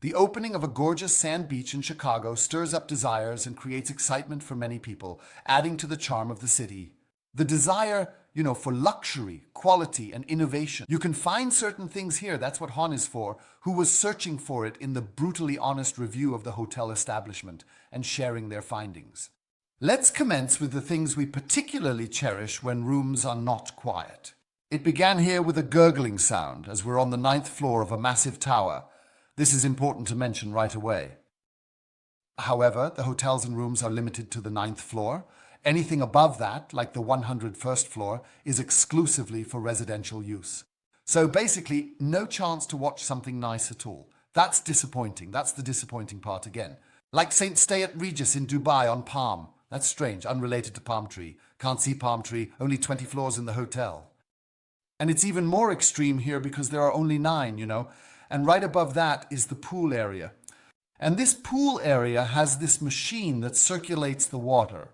The opening of a gorgeous sand beach in Chicago stirs up desires and creates excitement for many people, adding to the charm of the city. The desire, for luxury, quality, and innovation. You can find certain things here. That's what Hon is for, who was searching for it in the brutally honest review of the hotel establishment and sharing their findings. Let's commence with the things we particularly cherish when rooms are not quiet. It began here with a gurgling sound as we're on the 9th floor of a massive tower. This is important to mention right away. However, the hotels and rooms are limited to the 9th floor. Anything above that, like the 101st floor, is exclusively for residential use. So basically, no chance to watch something nice at all. That's disappointing. That's the disappointing part again. Like St. Stay at Regis in Dubai on Palm. That's strange, unrelated to palm tree. Can't see palm tree, only 20 floors in the hotel. And it's even more extreme here because there are only 9, and right above that is the pool area. And this pool area has this machine that circulates the water.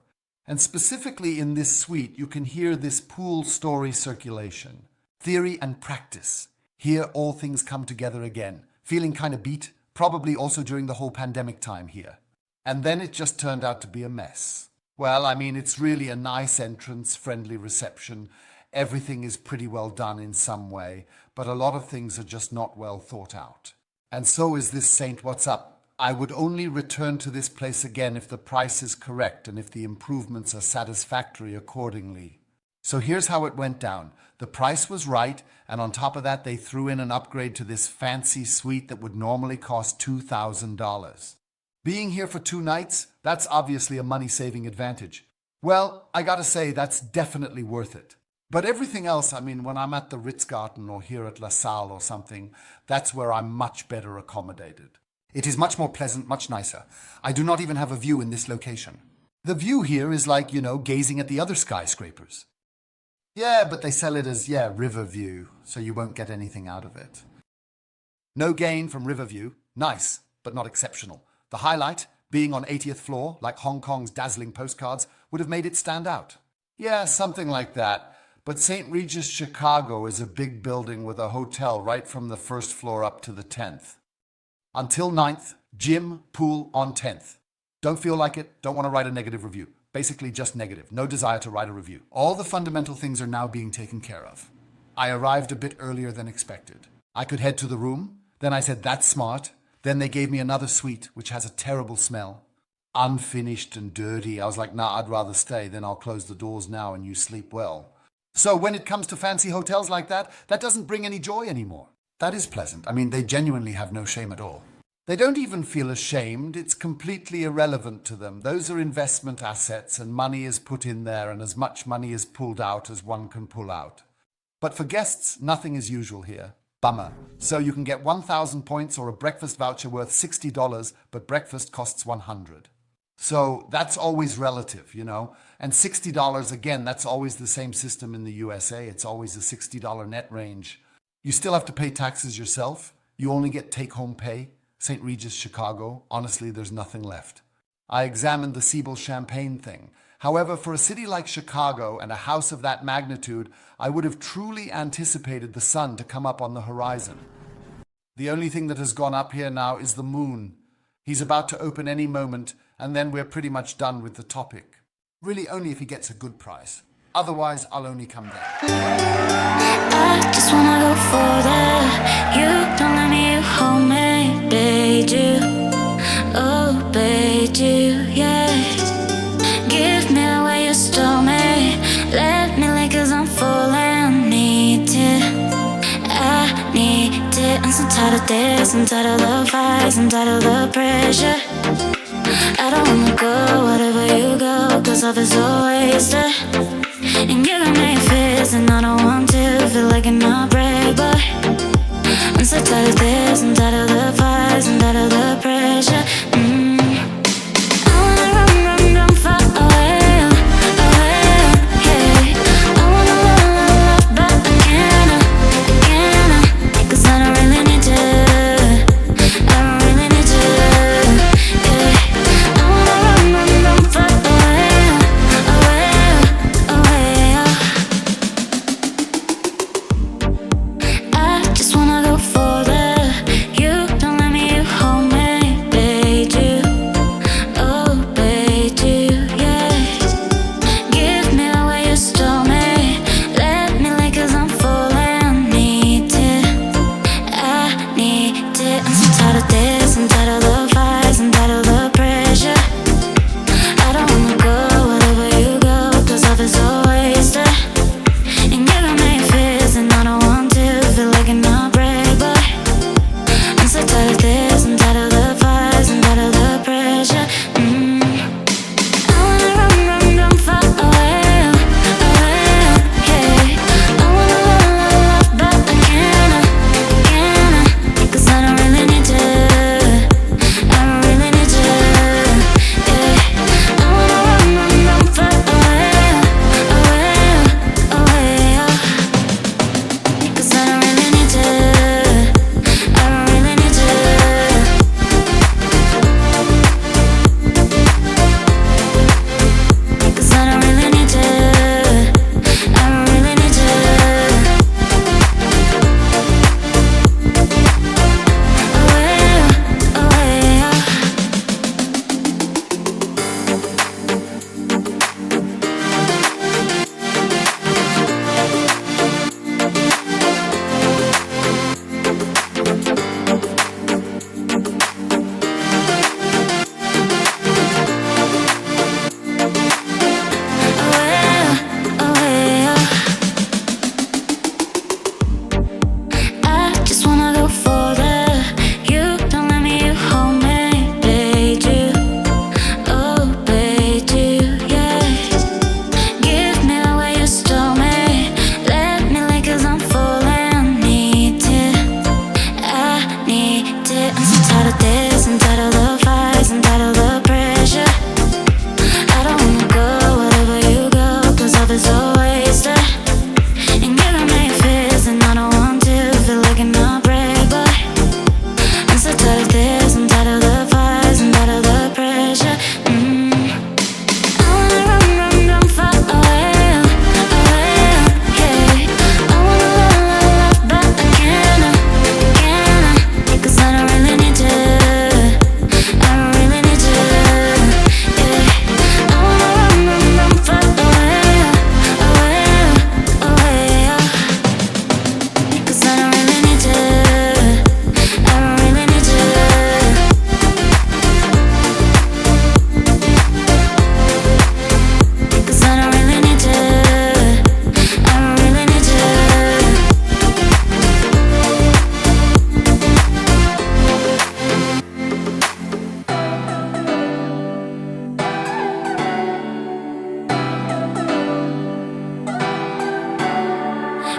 And specifically in this suite, you can hear this pool story circulation. Theory and practice. Here all things come together again. Feeling kind of beat, probably also during the whole pandemic time here. And then it just turned out to be a mess. Well, it's really a nice entrance, friendly reception. Everything is pretty well done in some way, but a lot of things are just not well thought out. And so is this Saint What's Up. I would only return to this place again if the price is correct and if the improvements are satisfactory accordingly. So here's how it went down. The price was right, and on top of that they threw in an upgrade to this fancy suite that would normally cost $2,000. Being here for 2 nights, that's obviously a money-saving advantage. Well, I gotta say, that's definitely worth it. But everything else, when I'm at the Ritz-Carlton or here at La Salle or something, that's where I'm much better accommodated. It is much more pleasant, much nicer. I do not even have a view in this location. The view here is like, gazing at the other skyscrapers. Yeah, but they sell it as, river view, so you won't get anything out of it. No gain from river view. Nice, but not exceptional. The highlight, being on 80th floor, like Hong Kong's dazzling postcards, would have made it stand out. Yeah, something like that. But St. Regis Chicago is a big building with a hotel right from the 1st floor up to the 10th. Until 9th, gym, pool on 10th. Don't feel like it, don't want to write a negative review. Basically just negative, no desire to write a review. All the fundamental things are now being taken care of. I arrived a bit earlier than expected. I could head to the room, then I said that's smart. Then they gave me another suite, which has a terrible smell. Unfinished and dirty. I was like, nah, I'd rather stay, then I'll close the doors now and you sleep well. So when it comes to fancy hotels like that, that doesn't bring any joy anymore. That is pleasant. They genuinely have no shame at all. They don't even feel ashamed. It's completely irrelevant to them. Those are investment assets and money is put in there and as much money is pulled out as one can pull out. But for guests, nothing is usual here. Bummer. So you can get 1,000 points or a breakfast voucher worth $60, but breakfast costs $100. So that's always relative, And $60, again, that's always the same system in the USA. It's always a $60 net range. You still have to pay taxes yourself. You only get take-home pay. St. Regis, Chicago, honestly, there's nothing left. I examined the Siebel champagne thing. However, for a city like Chicago and a house of that magnitude, I would have truly anticipated the sun to come up on the horizon. The only thing that has gone up here now is the moon. He's about to open any moment, and then we're pretty much done with the topic. Really only if he gets a good price. Otherwise, I'll only come back. I just wanna go further. You don't let me hold me, bade you. Oh, bade you, yeah. Give me the way you stole me. Let me lick 'cause I'm falling. Need it, I need it. I'm so tired of this, I'm tired of the fights, I'm tired of the pressure. I don't wanna go wherever you go, 'cause love is so wasted. And you got me fist, and I don't want to feel like an outbreak, but I'm so tired of this, I'm tired of the fights, I'm tired of the pressure. I wanna run, run, run far away, away, yeah. I wanna love, love, love, but I can't, 'cause I don't really need to, I don't really need to, yeah. I wanna run, run, run far away, away, away, I just wanna go further. You tired of this, I'm tired of the fights, I'm tired of the pressure. I don't wanna go wherever you go, 'cause life is so wasted. And you got me fist, and I don't want to feel like an heartbreak, but I'm so tired of this, I'm tired of the fights, I'm tired of the pressure. I wanna run, run, run far away, away, yeah. I wanna love, but I can't, 'cause I don't really need to, I don't really need to, yeah. I wanna run, run, run far away, away, away, yeah. 'Cause I don't really need to, I don't really need to. 'Cause I don't really need to, I don't really need to. Away, away, yeah. I just wanna go further. You don't let me hold me, bait you, oh bait you, yeah. Give me the way you stole me, let me lick 'cause I'm falling. Need it, I need it. I'm so tired of this, I'm tired of the fights, I'm tired of the pressure. I don't wanna go wherever you go, 'cause life is so wasted. And you got me fist, and I don't want to feel like an heartbreak, but I'm so tired of this, I'm tired of the fights, I'm tired of the pressure. I wanna run, run, run far away, away, yeah. I wanna love, but I can't, 'cause I don't really need to, I don't really need to, yeah. I wanna run, run, run far away, away, away, yeah. 'Cause I don't really need to, I don't really need to. 'Cause I don't really need to, I don't really need to.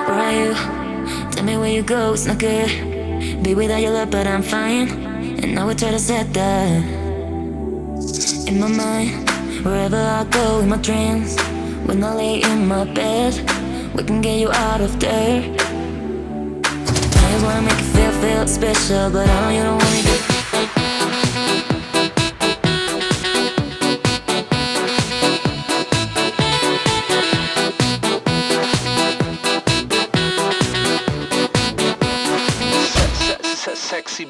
Where are you? Tell me where you go, it's not good. Be without your love, but I'm fine. And I would try to set that in my mind. Wherever I go in my dreams, when I lay in my bed, we can get you out of there. I just wanna make you feel special, but I know you don't want me to. Sexy.